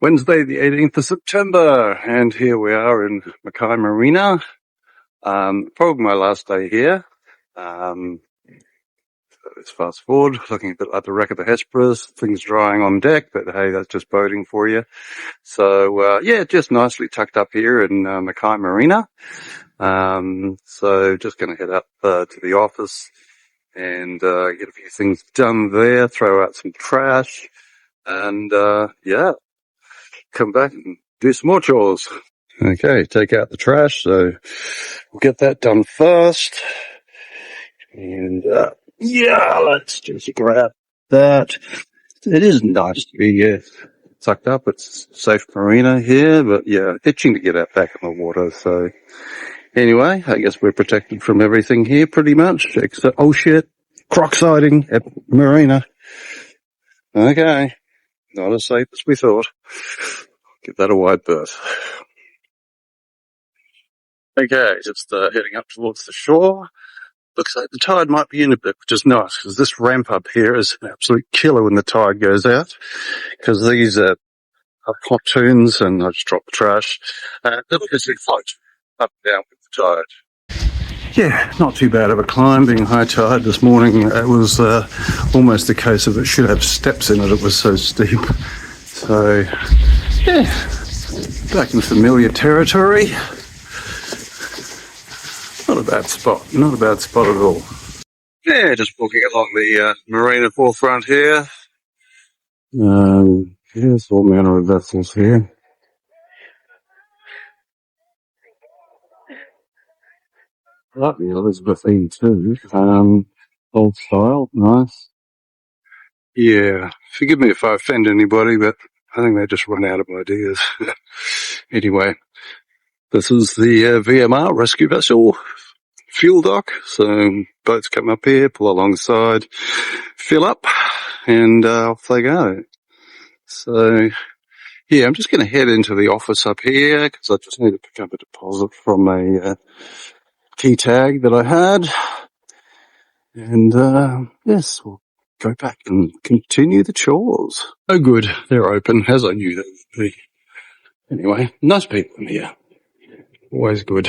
Wednesday, the 18th of September, and here we are in Mackay Marina. Probably my last day here. So let's fast forward, looking a bit at the wreck of the Hesperus, things drying on deck, but hey, that's just boating for you. So, yeah, just nicely tucked up here in Mackay Marina. So just going to head up to the office and get a few things done there, throw out some trash, and yeah, come back and do some more chores. Okay, take out the trash, so we'll get that done first. And yeah, let's just grab that. It is nice to be tucked up. It's safe marina here, but yeah, itching to get out back in the water. So anyway, I guess we're protected from everything here pretty much, except, oh shit, croc sighting at marina. Okay, not as safe as we thought. Give that a wide berth. Okay, just heading up towards the shore. Looks like the tide might be in a bit, which is nice, because this ramp up here is an absolute killer when the tide goes out, because these are pontoons, and I just dropped the trash, they'll basically float up and down with the tide. Yeah, not too bad of a climb, being high tide this morning. It was almost a case of it should have steps in it, it was so steep. So, yeah, back in familiar territory. Not a bad spot, not a bad spot at all. Yeah, just walking along the marina forefront here. Here's all manner of vessels here. I like the Elizabethine too. Old style, nice. Yeah, forgive me if I offend anybody, but I think they just run out of ideas. Anyway, this is the VMR rescue vessel fuel dock. So boats come up here, pull alongside, fill up, and off they go. So yeah, I'm just going to head into the office up here because I just need to pick up a deposit from a key tag that I had. And yes, we'll go back and continue the chores. Oh good, they're open, as I knew they would be. Anyway, nice people in here. Always good.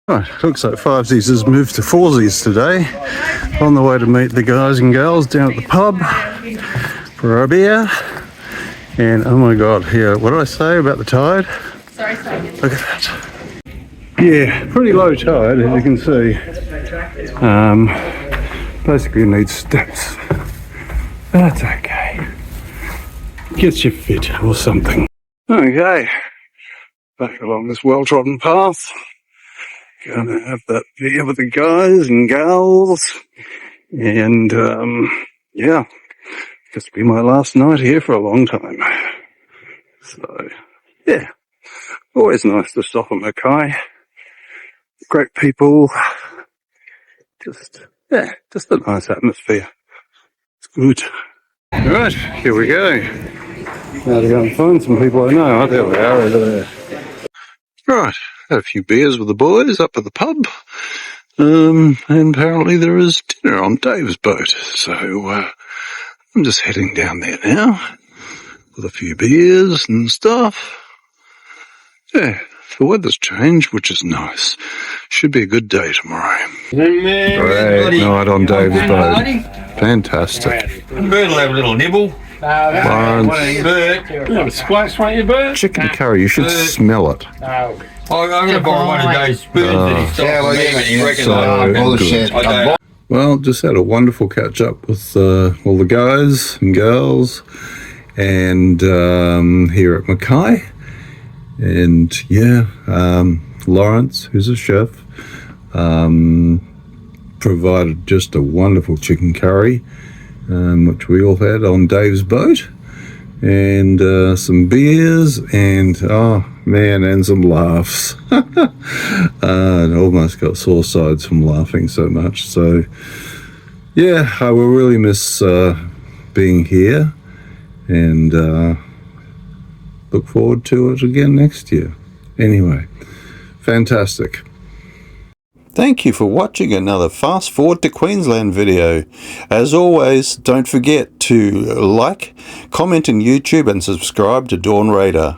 Right, looks like Fivesies has moved to Foursies today. On the way to meet the guys and girls down at the pub for a beer. And oh my god, here, what did I say about the tide? Sorry. Look at that. Yeah, pretty low tide, as you can see. Basically needs steps. That's okay. Gets you fit or something. Okay, back along this well-trodden path. Gonna have that beer with the guys and gals. And, yeah, this will be my last night here for a long time. So, yeah, always nice to stop at Mackay. Great people. Just a nice atmosphere. It's good. Alright, here we go. Now to go and find some people I know. Oh, there we are, over there. Right, had a few beers with the boys up at the pub. And apparently there is dinner on Dave's boat. So, I'm just heading down there now with a few beers and stuff. Yeah, the weather's changed, which is nice. Should be a good day tomorrow. Great night on Dave's boat. Fantastic. Bird will have a little nibble. Lawrence. Chicken curry, you should smell it. I'm going to borrow one of those spoons that Well, just had a wonderful catch up with all the guys and girls and here at Mackay. And yeah, Lawrence, who's a chef, provided just a wonderful chicken curry, which we all had on Dave's boat, and some beers, and oh man, and some laughs. And almost got sore sides from laughing so much. So yeah, I will really miss being here, and look forward to it again next year. Anyway, fantastic. Thank you for watching another Fast Forward to Queensland video. As always, don't forget to like, comment on YouTube and subscribe to Dawn Raider.